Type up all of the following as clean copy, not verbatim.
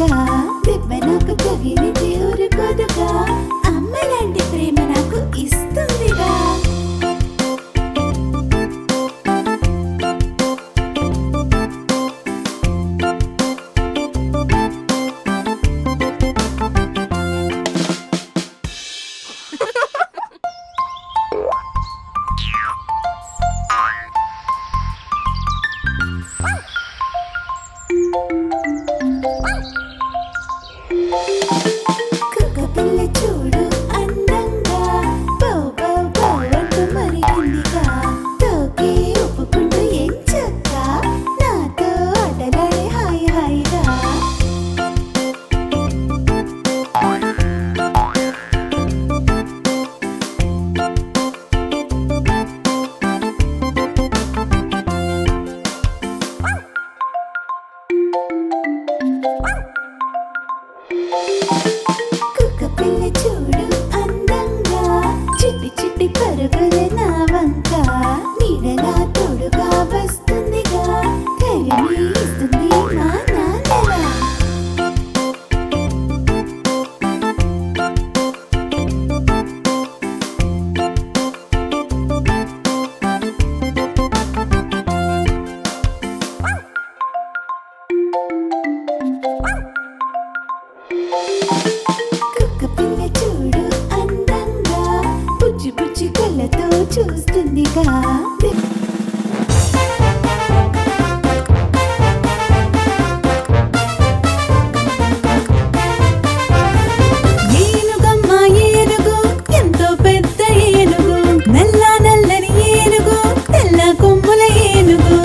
వస్తుందిగా, దెబ్బ నాకు తగిలితే ఊరుకోదుగా, అమ్మ లాంటి ప్రేమ నాకు ఇస్తుందిగా. కుక్కపిల్ల చూడు అందంగా, బౌ బౌ బౌ అంటూ మరిగిందిగా, తోకే ఒప్పుకుంటూ ఎంచక్కా నాతో ఆటలాడే హాయి హాయిగా. కుక్కపిల్ల చూడు అందంగా, చిట్టి చిట్టి పరుగుల నా వంక, నీడలా తోడుగా వస్తుందిగా, ధైర్యమే ఇస్తుంది మా నాన్నలా. కుక్కపిల్ల చూడు అందంగా, బుజ్జి బుజ్జి కళ్ళతో చూస్తుందిగా, ఏనుగమ్మ ఏనుగు ఎంతో పెద్ద ఏనుగు, నల్ల నల్లని ఏనుగు, తెల్ల కొమ్ముల ఏనుగు,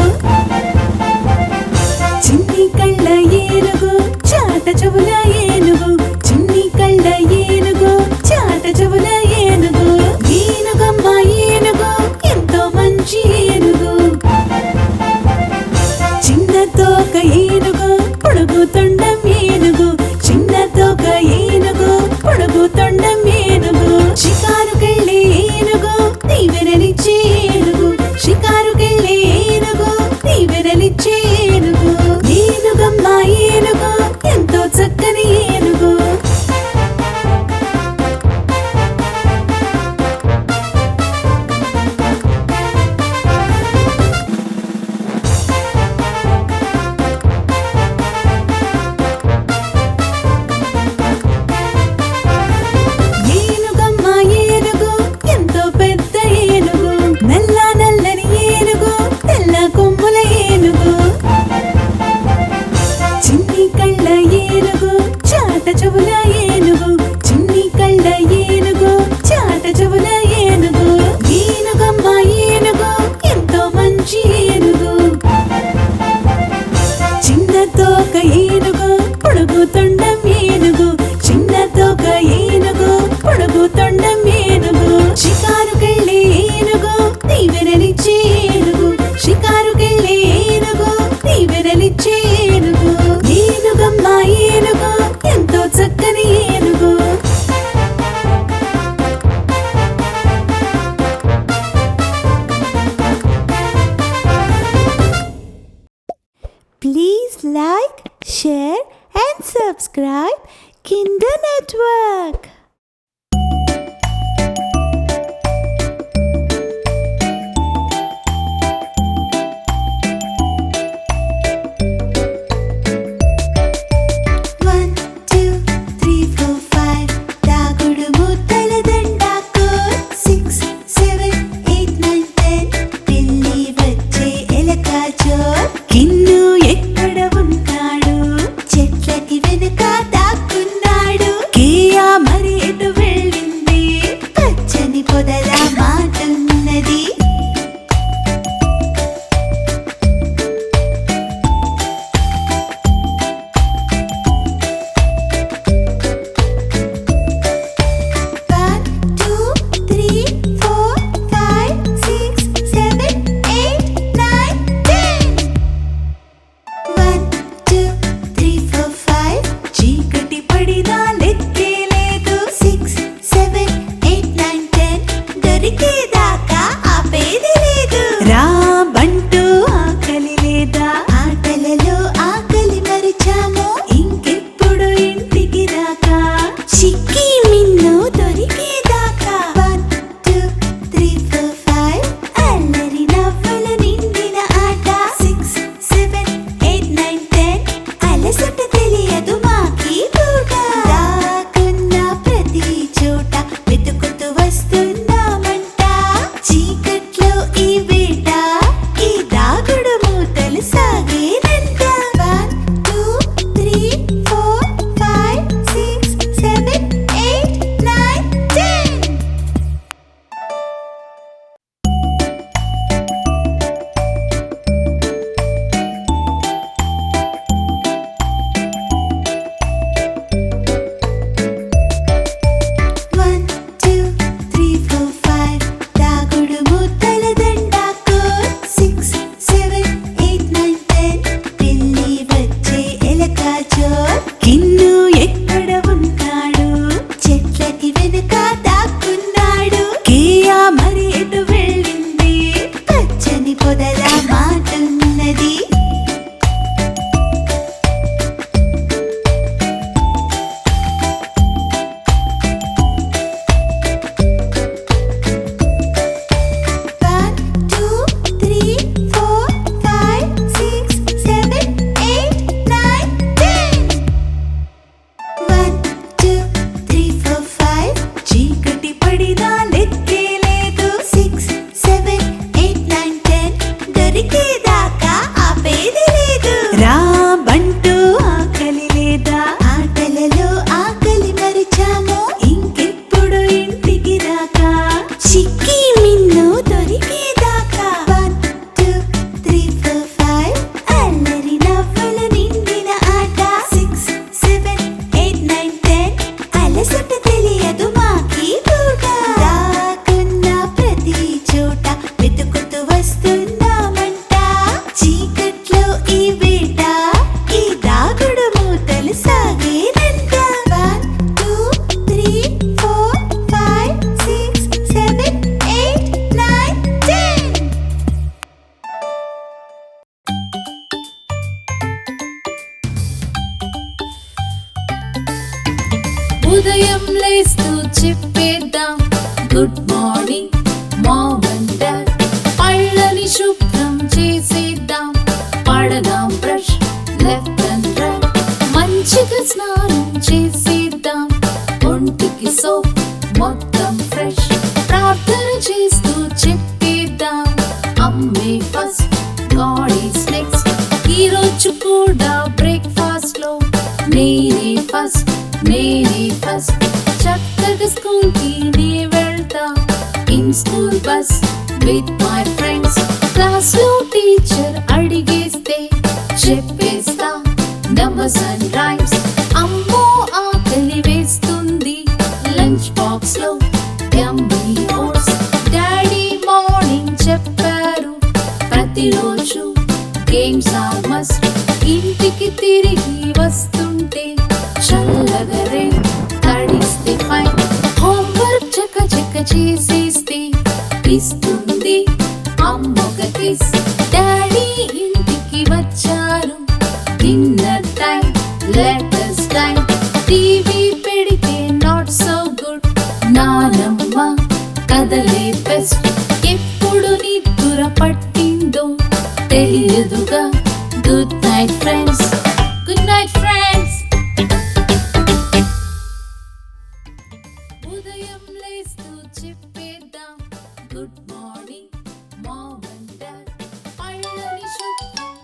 చిన్ని కళ్ళ ఏనుగు, చాట చెవుల ఏనుగు, చిన్ని కళ్ళ ఏనుగు, చాట చెవుల ఏనుగు, ఏనుగమ్మ ఏనుగు ఎంతో మంచి ఏనుగు, చిన్న తోక ఏనుగు, పొడుగు తొండం ఏనుగు, చిన్న తోక ఏనుగు, పొడుగు తొండం ఏనుగు, షికారుకెళ్ళే ఏనుగు, నీ వెరలిచ్చే ఏనుగు, షికారుకెళ్ళే ఏనుగు, నీ వెరలిచ్చే ఏనుగు, ఏనుగమ్మ ఏనుగు ఎంతో చక్కని ఏనుగు. ఏనుగమ్మ ఏనుగు ఎంతో పెద్ద ఏనుగు, నల్ల నల్లని ఏనుగు, తెల్ల కొమ్ముల ఏనుగు, చిన్ని కళ్ళ ఏనుగు, చాట చెవుల ఏనుగు, చిన్ని కళ్ళ ఏనుగు, చాట చెవుల ఏనుగు, ఏనుగమ్మ ఏనుగు ఎంతో మంచి ఏనుగు, చిన్న తోక ఏనుగు, పొడుగు తొండం ఏనుగు, చిన్న తోక ఏనుగు, పొడుగు తొండం ఏనుగు, షికారుకెళ్ళే ఏనుగు, నీ వెరలిచ్చే ఏనుగు, షికారుకెళ్ళే ఏనుగు, నీ వెరలిచ్చే ఏనుగు, ఏనుగమ్మ ఏనుగు ఎంతో చక్కని ఏనుగు. Please like, share and subscribe Kinder Network. One, two, three, four, five. దాగుడు మూతల దండాకోర్. 6, 7, 8, 9, 10. పిల్లి వచ్చే ఎలక జోర్. కిన్ను ఎక్కడ ఉన్నాడు, చెట్లకి వెనుక దాక్కున్నాడు, కేయా మరి లోపల మాటున్నది. ఉదయం లేస్తూ చెప్పేద్దాం good morning mom and dad. పళ్ళని శుభ్రం చేసేద్దాం, పడదాం బ్రష్ లెఫ్ట్ అండ్ రైట్. మంచిగా స్నానం చేసేద్దాం, ఒంటికి సోప్ మొత్తం ఫ్రెష్. ప్రార్థన చేస్తూ చెప్పేద్దాం అమ్మే ఫస్ట్ గాడ్ ఈస్ నెక్స్ట్. ఈ రోజు కూడా బ్రేక్ఫాస్ట్ లో నేనే ఫస్ట్ చక్కగా స్కూల్ కి నే వెళ్తా in school bus with my friends. Class లో టీచర్ అడిగేస్తే చెప్పేస్తా నంబర్స్ అండ్ రైమ్స్. అమ్మో ఆకలి వేస్తుంది, లంచ్ బాక్స్ లో యమ్మీ ఓట్స్. డాడీ మార్నింగ్ చెప్పారు ప్రతిరోజు గేమ్స్ ఆర్ మస్ట్. ఇంటికి తిరిగి వస్తుంటే చల్లగా రేన్ తడిస్తే ఫైన్. హోంవర్క్ చక చేసేస్తే ఇస్తుంది అమ్మొక కిస్. డాడీ ఇంటికి వచ్చారు, dinner time letters time. TV పెడితే నాట్ సో గుడ్, నానమ్మ కదలే బెస్ట్. ఎప్పుడు నిద్ర పట్టిందో తెలియదుగా. Good night friends, good night friends. ఉదయం లేస్తూ చెప్పేద్దాం good morning mom and dad. పళ్ళని శుభ్రం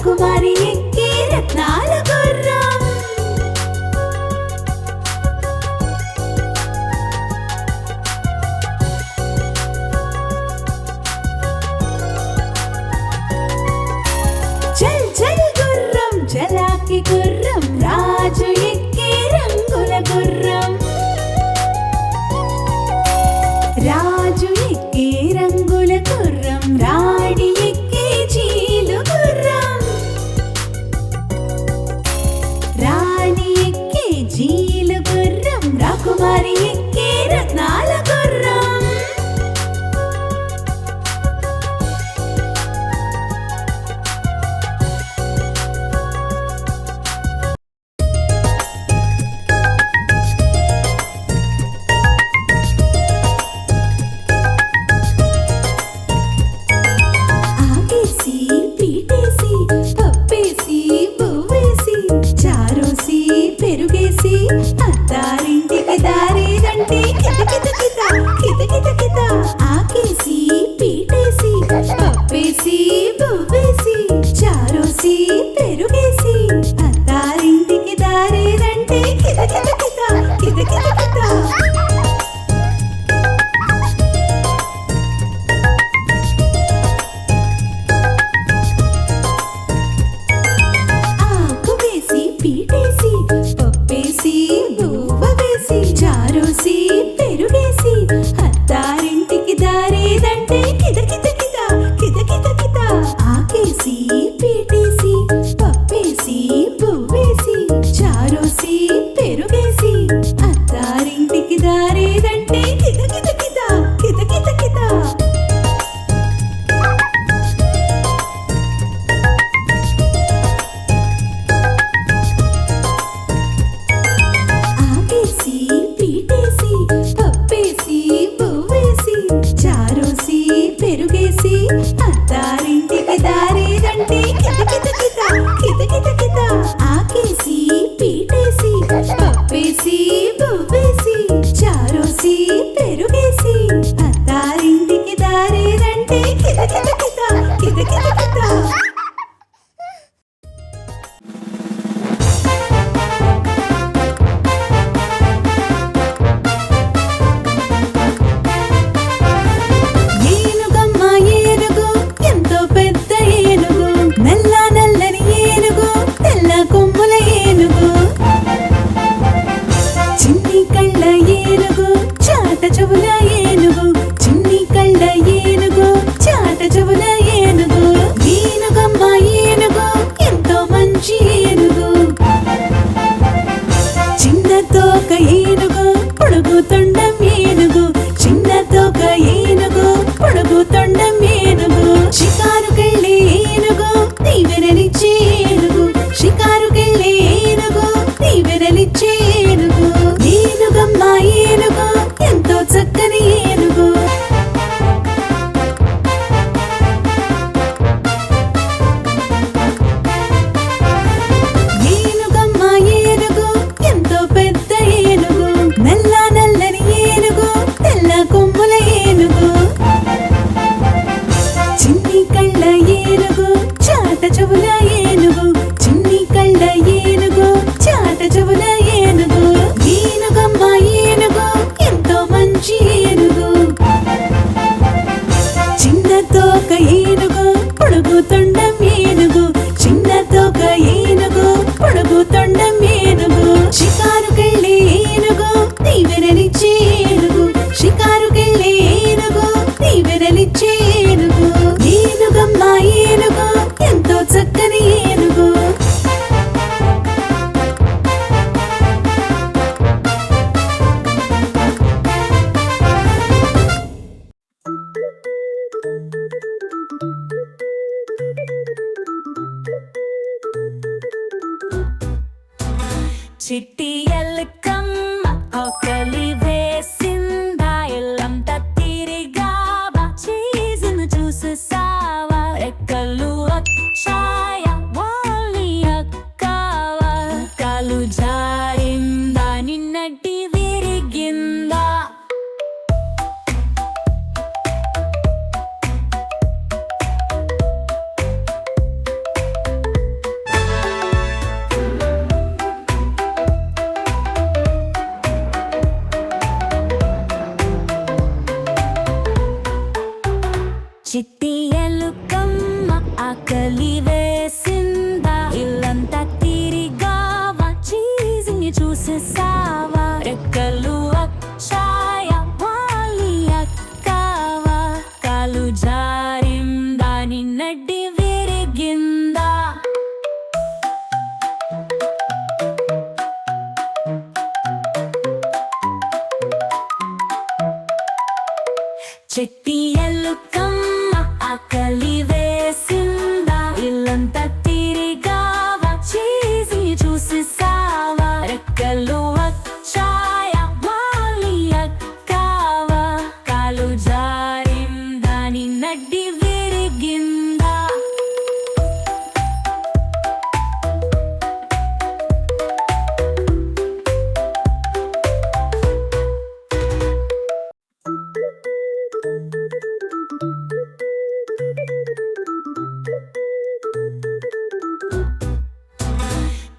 రాకుమారి ఎక్కే రత్నాల గుర్రం. చల్ చల్ గుర్రం చలాకి గుర్రం రాజు ఎక్కే రంగుల గుర్రం. రాజు ఎక్కే రంగుల గుర్రం రాణి ఎక్కే చీలు గుర్రం. రాణి ఎక్కే చీలు గుర్రం రాకుమారి ఎక్కే రత్నాల గుర్రం. ఆకేసి పీటేసి పప్పేసి బువ్వేసి చారోసి పెరుగేసి అత్తారింటికి దారేదంటే కితకితకిత కితకితకిత. ఆకేసి పీటేసి పప్పేసి బువ్వేసి చారోసి పెరుగేసి అత్తారింటికి దారేదంటే కితకితకిత కితకితకిత. ఆకు వేసి పీటేసి పప్పేసి బువ్వ వేసి చారోసి పెరుగేసి అత్తారింటికి దారేదంటే కితకితకిత కితకితకిత. ఆకేసి పీటేసి పప్పేసి బువ్వేసి చారోసి పెరుగేసి అత్తారింటికి దారేదంటే కితకితకిత కితకితకిత. ఆకేసి పీటేసి పప్పేసి బువ్వేసి చారోసి పెరుగేసి అత్తారింటికి దారేదంటే కితకితకిత కితకితకిత. ఆకేసి పీటేసి పప్పేసి బువ్వేసి చారోసి పెరుగేసి అత్తారింటికి దారేదంటే కితకితకిత కితకితకిత. ఏనుగమ్మ ఏనుగు ఎంతో పెద్ద ఏనుగు నల్ల నల్లని ఏనుగు తెల్ల కొమ్ముల ఏనుగు. చిన్ని కళ్ళ ఏనుగు చాట చెవుల ఏనుగు చిన్ని కళ్ళ ఏనుగు చాట చెవుల ఏనుగు. ఏనుగమ్మ ఏనుగు ఎంతో మంచి ఏనుగు. చిన్న తోక ఏనుగు పొడుగు తొండం ఏనుగు చిన్న తోక ఏనుగు పొడుగు తొండం ఏనుగు. షికారుకెళ్ళే ఏనుగు తీవెరలిచ్చే ఏనుగు షికారుకెళ్ళే ఏనుగు తీవెరలిచ్చే ఏనుగు. ఏనుగమ్మ ఏనుగు ఎంతో చక్కని ఏనుగు. ఏనుగమ్మ ఏనుగు ఎంతో పెద్ద ఏనుగు నల్ల నల్లని ఏనుగు తెల్ల కొమ్ముల ఏనుగు. చిన్ని కళ్ళ ఏనుగు చాట చెవుల ఏనుగు చిన్ని కళ్ళ ఏనుగు చాట చెవుల ఏనుగు. ఏనుగమ్మ ఏనుగు ఎంతో మంచి ఏనుగు. చిన్న తోక ఏనుగు పొడుగు తొండం ఏనుగు చిన్న తోక ఏనుగు పొడుగు తొండం ఏనుగు. షికారుకెళ్ళే ఏనుగు తీవెరలిచ్చే ఏనుగు షికారుకెళ్ళే ఏనుగు తీవెరలిచ్చే ఏనుగు. ఏనుగమ్మ ఏనుగు ఎంతో చక్కని ఏనుగు. చిట్టి ఎలుకమ్మ ఆకలి వేసిందా ఇల్లంతా తిరిగావా చీజును చూసేసావా రెక్కలు వచ్చాయా వాళ్ళి అక్కావా కాలు జారిందా నిన్నటి విరిగిందా. ఆకలి వేసిందా ఇల్లంతా తిరిగావా చీజ్ని చూసేసావా రెక్కలు వచ్చాయా వాలి అక్కావా కాలు జారిందా నిన్నడ్డి విరిగిందా చిట్టి ఎలుకమ్మ ఆకలి వేసిందా ఇల్లంతా తిరిగావా చీజ్ని చూసేసావా రెక్కలు వచ్చాయా వాలి అక్కావా కాలు జారిందా నిన్నడ్డి విరిగిందా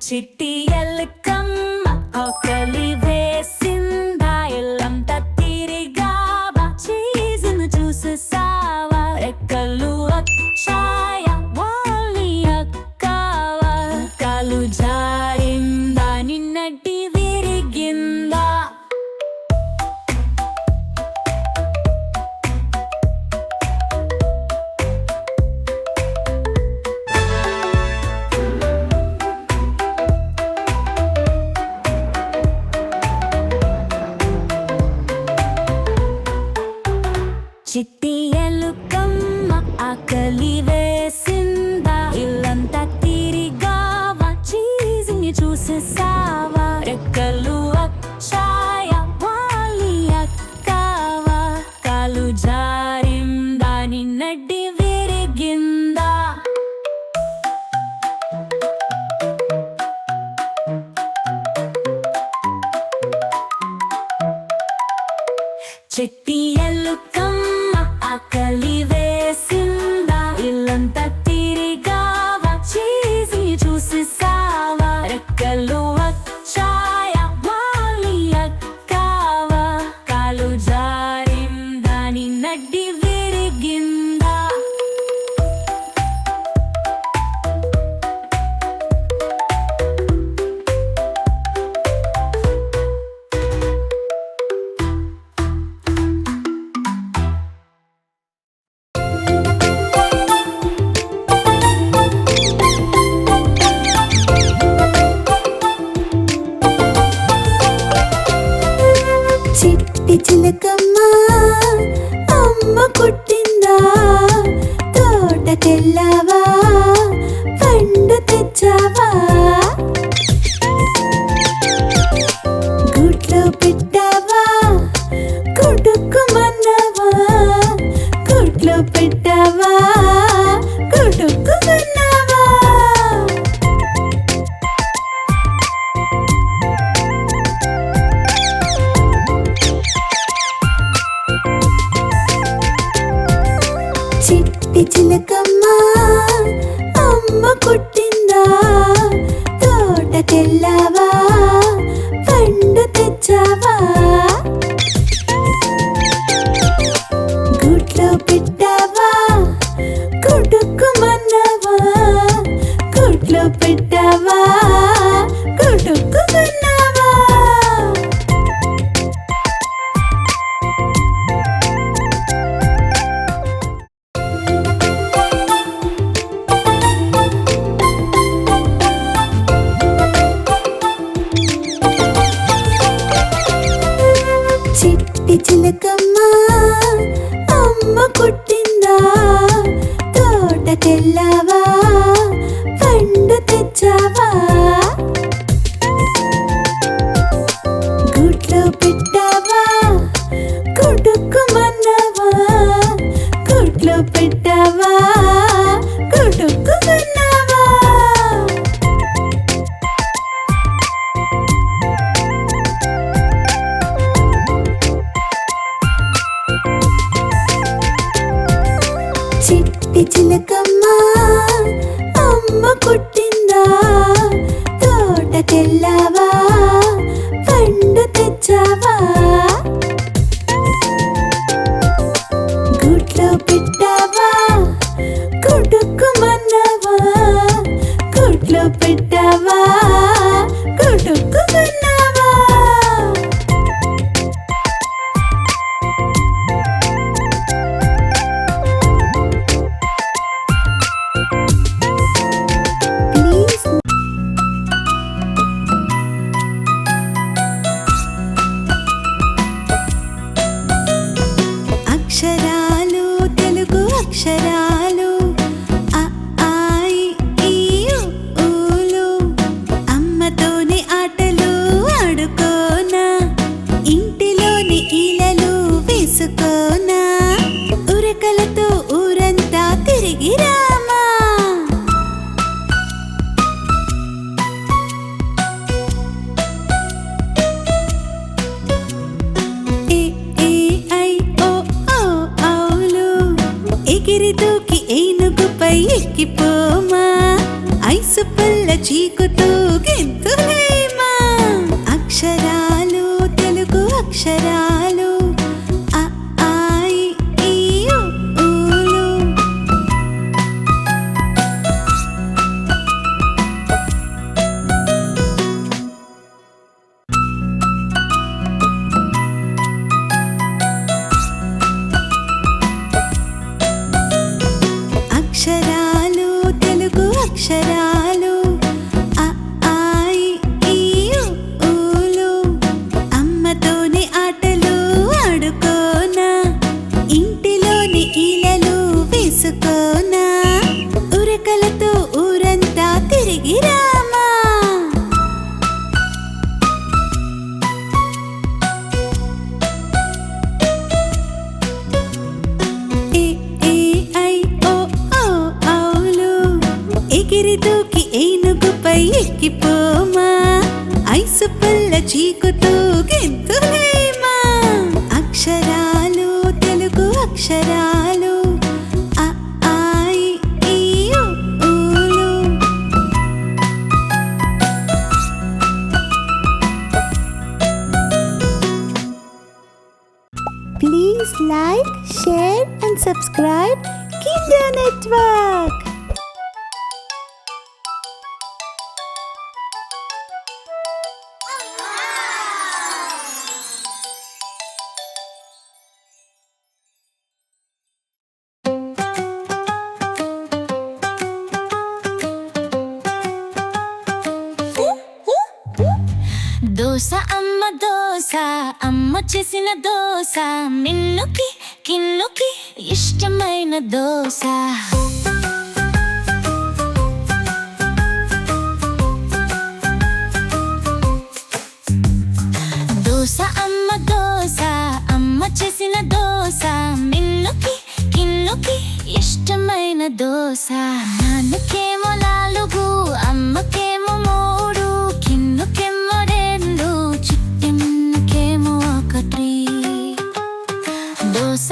చిట్టి ఎలుకమ్మ ఆకలి వేసిందా ఇల్లంతా తిరిగావా చీజ్ను చూసేసావా రెక్కలు వచ్చాయా వాలి అక్కావా కాలు జారిందా నిన్నటి విరిగిందా చిట్టి ఎలుకమ్మ ఆకలి వేసిందా ఇల్లంతా తిరిగావా చీజ్ని చూసేసావా రెక్కలు వచ్చాయా వాలి అక్కావా కాలు జారిందా నిన్నడ్డి విరిగిందా చిట్టి ఎలుకమ్మ ఆకలి వేసిందా ఇల్లంతా తిరిగావా చీజ్ని చూసేసావా రెక్కలు వచ్చాయా వాలి అక్కావా కాలు జారిందా నిన్నడ్డి విరిగిందా చిట్టి చిలకమ్మ అమ్మ పుట్టిందా తోటకెళ్ళావా పండు తెచ్చావా గుడ్లో పెట్టావా గుడుక్కుమన్నావా గుడ్లో పెట్టావా గుడుక్కుమన్నావా చిట్టి చిలకమ్మ అమ్మ పుట్టిందా తోటకెళ్ళావా పండు తెచ్చావా గుడ్లో పెట్టావా గుడుక్కుమన్నావా గుడ్లో పెట్టావా గుడుక్కుమన్నావా చిట్టి చిలకమ్మ అమ్మ పుట్టిందా తోటకెళ్ళావా పండు తెచ్చా ఐసు పుల్ల చీకుతూ గెంతులేమా అక్షరాలు తెలుగు అక్షరాలు అ ఆ ఇ ఈ ఉ ఊలు అక్షరాలు తెలుగు అక్షరాలు అ ఆ ఇ ఈ ఉ ఊలు అమ్మతోని ఆటలు ఆడుకోనా ఇంటిలోని ఈలలు వేసుకోనా ఉరకలతో ఊరంతా తిరిగి రామా ఏ ఏ ఐ ఓ ఓ ఔలు ఎగిరి దూకి ఏనుగుపై ఎక్కిపోమా ఐసు పుల్ల చీకుతూ గెంతులేమా అక్షరాలు తెలుగు అక్షరాలు అ ఆ ఇ ఈ ఉ ఊలు Please like, share and subscribe Kinder Network. Dosa అమ్మ చేసిన దోస మిన్నుకి కిన్నుకి ఇష్టమైన దోస దోస అమ్మ చేసిన దోస మిన్నుకి కిన్నుకి ఇష్టమైన దోస నాన్నకేమో నాలుగు అమ్మకేమో మూడు కిన్నుకేమో రెండు చిట్టెమ్మకేమో ఒకటి దోస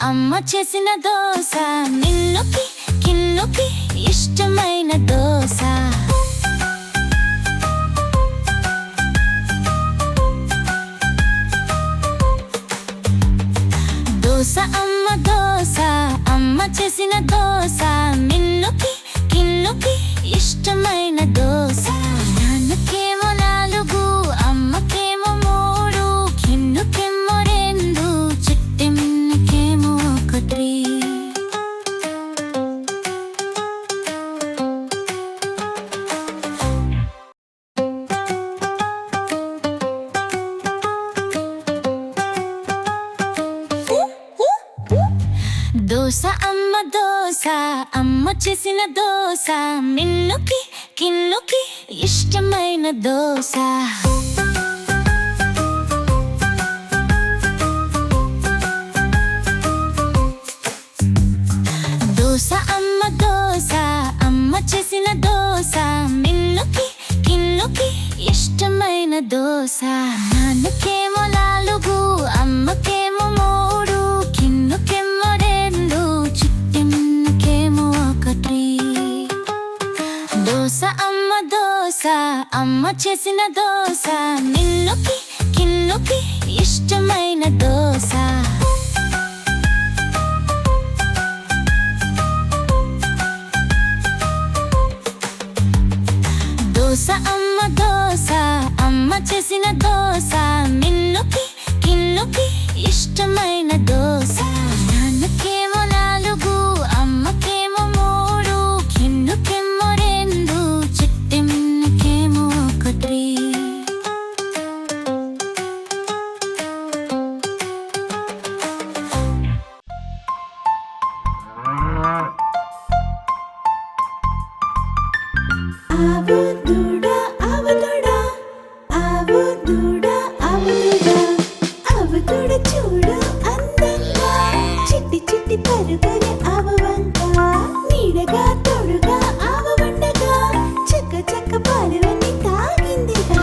అమ్మ చేసిన దోస మిన్నుకి కిన్నుకి ఇష్టమైన దోస దోస అమ్మ చేసిన దోస మిన్నుకి కిన్నుకి ఇష్టమైన దోస నాన్నకేమో నాలుగు అమ్మకేమో మూడు కిన్నుకేమో రెండు చిట్టెమ్మకేమో ఒకటి దోస అమ్మ చేసిన దోస మిన్నుకి కిన్నుకి ఇష్టమైన దోస దోస అమ్మ చేసిన దోస మిన్నుకి కిన్నుకి ఇష్టమైన దోస నాన్నకేమో నాలుగు అమ్మకేమో మూడు కిన్నుకేమో రెండు చిట్టెమ్మకేమో ఒకటి దోస అమ్మ చేసిన దోస మిన్నుకి కిన్నుకి ఇష్టమైన దోస దోస అమ్మ చేసిన దోస మిన్నుకి కిన్నుకి ఇష్టమైన దోస నాన్నకేమో నాలుగు అమ్మకేమో మూడు కిన్నుకేమో రెండు చిట్టెమ్మకేమో ఒకటి చూడు అందంగా చిట్టి చిట్టి పరుగుని ఆవవంక నీడగా తోడుగా ఆవ వండగా చక్క చక్క పాలవన్నీ తాగిందిగా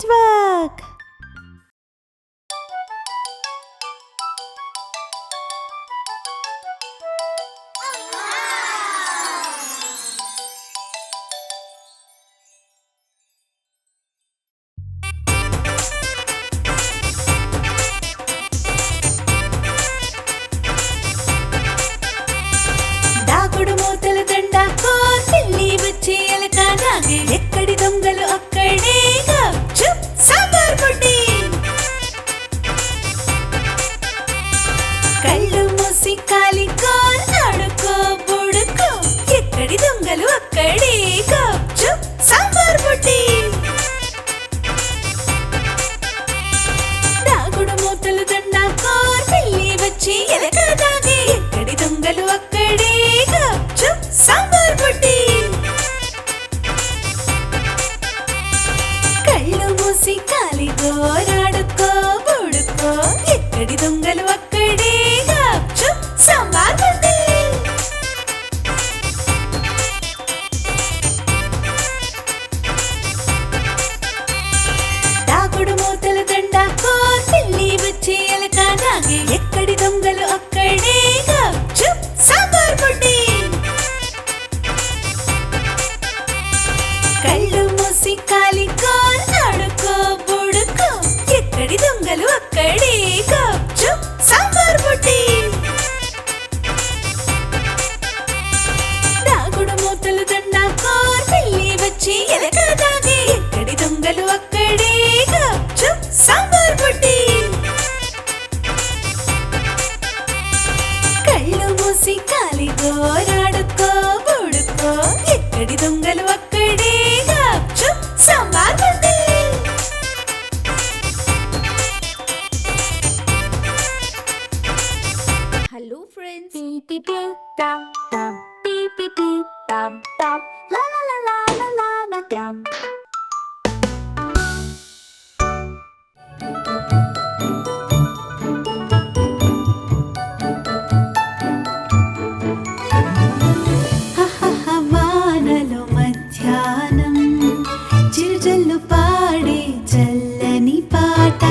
నెట్వర్క్. దాగుడు మూతల దండాకో పిల్లి వచ్చి ఎలక నాగే ఎక్కడి దొంగలు అక్కడేగా చుప్ సాంబార్ పొడి. కళ్ళు మూసి కాలికో ఆడుకో బుడుకో ఎక్కడి దొంగలు అక్కడేగా చుప్ సాంబార్ పొడి. దాగుడు మూతలు దండాకో పిల్లి వచ్చి ఎలక నాగే ఎక్కడి దొంగలు అక్కడేగా చుప్ సాంబార్ పొడి. కళ్ళు మూసి కాలిగోరాడుకో బుడుకో ఎక్కడి దొంగలు అక్కడేగా చుప్ సాంబార్ పొడి. దాగుడు మూతల దండాకో పిల్లి వచ్చి ఎలక నాగే ఎక్కడి దొంగలు అక్కడేగా చుప్ సాంబార్ పొడి. కళ్ళు మూసి కాలికో ఆడుకో బుడుకో ఎక్కడి దొంగలు అక్కడేగా చుప్ సాంబార్ పొడి. దాగుడు మూతలు దండాకో పిల్లి వచ్చి ఎలక నాగే ఎక్కడి దొంగలు అక్కడేగా చుప్ సాంబార్ పొడి. కళ్ళు మూసి కాలిగోరాడుకో బుడుకో ఎక్కడి దొంగలు అక్కడేగా చుప్ సాంబార్ పొడి. Hello friends. Beep beep beep dum dum. Beep beep beep dum dum. La la la la la la la dum. హహహ వానలో మధ్యాహ్నం చిరుజల్లు పాడే చల్లని పాట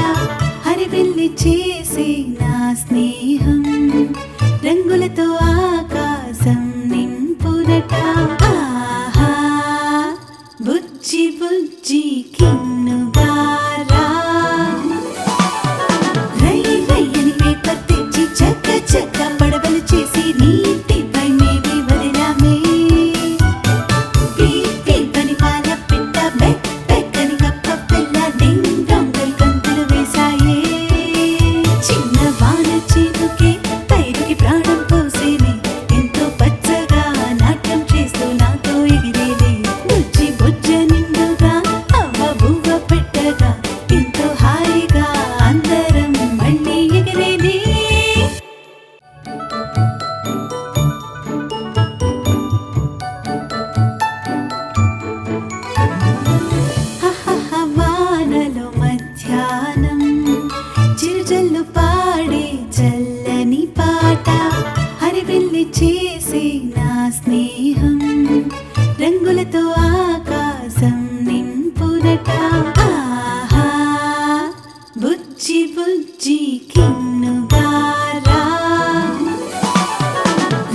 హరివిల్లి చేసే నా స్నేహం రంగులతో ఆకాశం నింపురట. ఆహా బుజ్జి బుజ్జి కిన్నుగారా రై రయ్యని పేపర్ తెచ్చి చక్క చక్క పడవలు చేసి నీటిపై మేవి వదిలామే. పీప్ పీప్ అని పాల పిట్ట బెక్ బెక్ అని కప్ప పిల్ల డింగ్ డాంగల్ గంతులు వేశాయే. చిన్న వాన చినుకే పైరుకి ప్రాణం పోసేనే ఎంతో పచ్చగా నాట్యం చేస్తూ నాతో ఎగిరేలే. బుజ్జి బుజ్జ నిండుగా అవ్వ బువ్వ పెట్టగా ఎంతో హాయిగా అందరం మళ్ళీ ఎగిరేలే. హహహ వానలో మధ్యాహ్నం చిరుజల్లు పాడే చల్లని పాట హరివిల్లి చేసే నా స్నేహం రంగులతో ఆకాశం నింపురట. ఆహా బుజ్జి బుజ్జి కిన్నుగారా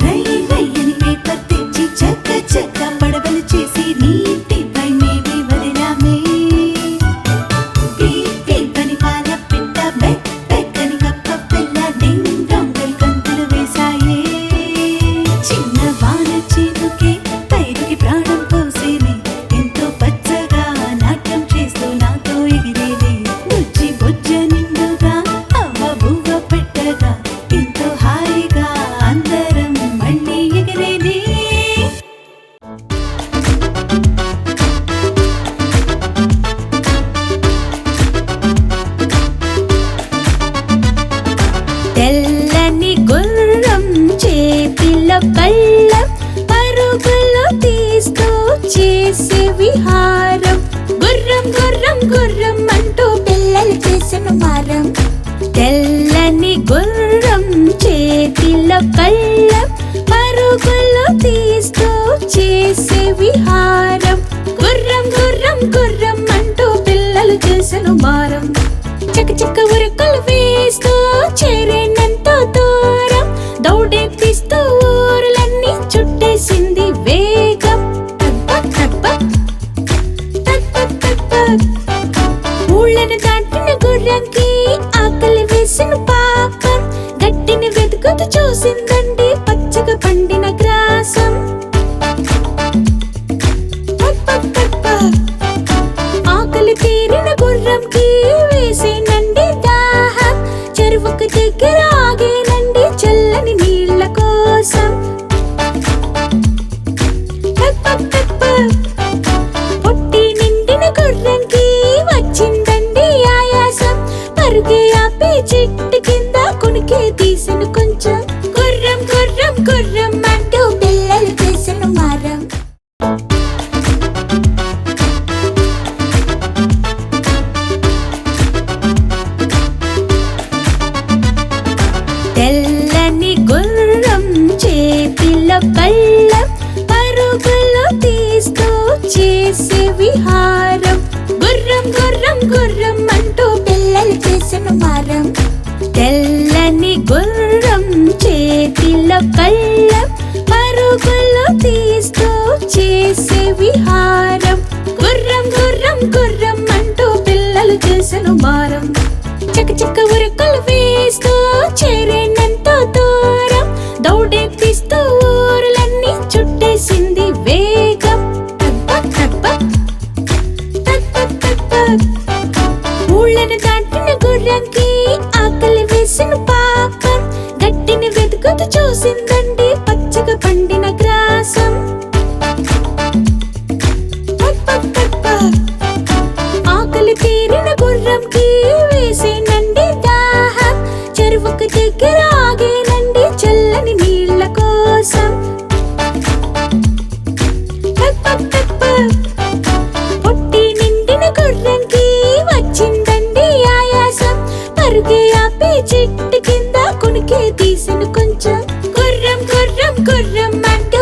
రై రయ్యని పేపర్ తెచ్చి చక్క చక్క పడవలు చేసి నీటిపై మేవి వదిలామే. పీప్ పీప్ అని పాల పిట్ట బెక్ బెక్ అని కప్ప పిల్ల డింగ్ డాంగల్ గంతులు వేశాయే. చిన్న వాన చినుకే పైరుకి ప్రాణం పోసేనే ఎంతో పచ్చగా నాట్యం చేస్తూ నాతో ఎగిరేలే. బుజ్జి బుజ్జ నిండుగా అవ్వ బువ్వ పెట్టగా ఎంతో హాయిగా అందరం మళ్ళీ ఎగిరేలే. తెల్లని గుర్రం చేతిలో కళ్ళం పరుగులు తీస్తూ చేసే విహారం. గుర్రం గుర్రం గుర్రం అంటూ పిల్లలు చేసిన మారం. తెల్లని గుర్రం చేతిలో కళ్ళం పరుగులు తీస్తూ చేసే విహారం. గుర్రం గుర్రం గుర్రం అంటూ పిల్లలు పిల్లలు చేసెను మారం. చక చక ఉరకలు వేస్తూ చేరేనంతో దూరం దౌడెత్తిస్తూ ఊరులన్నీ చుట్టేసింది వేగం. ఊళ్ళను దాటిన గుర్రంకి ఆకలి వేసిన పాపం. గట్టిని వెతుకుతూ చూసిందండి పచ్చగా పండిన గ్రాసం. ఆకలి తీరిన గుర్రంకి వేసేనండి దాహం. చెరువుకు దగ్గర ఆగేనండి చల్లని నీళ్ళ కోసం. పొట్టి నిండిన గుర్రంకి వచ్చిందండి ఆయాసం. పరుగే ఆపి చెట్టు కింద కొనికి తీసిన కొంచెం. గుర్రం గుర్రం గుర్రం అంటూ పిల్లలు చేసిన మారం. తెల్లని గుర్రం చేతిలో కళ్ళం పరుగులు తీస్తూ చేసే విహారం. గుర్రం గుర్రం గుర్రం అంటూ పిల్లలు చేసిన మారం. తెల్లని గుర్రం చేతిలో కళ్ళం పరుగులు తీస్తూ చేసే విహారం. గుర్రం గుర్రం గుర్రం అంటూ పిల్లలు చేసిన మారం. చక చక ఉరకలు వేస్తూ చేరేనంతో దూరం దౌడెత్తిస్తూ ఊరులన్నీ చుట్టేసింది వేగం. ఊళ్ళను దాటిన గుర్రంకి ఆకలి వేసిన పాపం. గట్టిని వెతుకుతూ చూసిందండి పచ్చగా పండిన గ్రాసం. ఆకలి తీరిన గుర్రంకి వేసేనండి దాహం. చెరువుకు దగ్గర ఆగేనండి చల్లని నీళ్ళ కోసం. పొట్టి నిండిన గుర్రంకి వచ్చిందండి ఆయాసం. పరుగే ఆపి చెట్టు కింద కొనికి తీసిన కొంచెం. గుర్రం గుర్రం గుర్రం అంటూ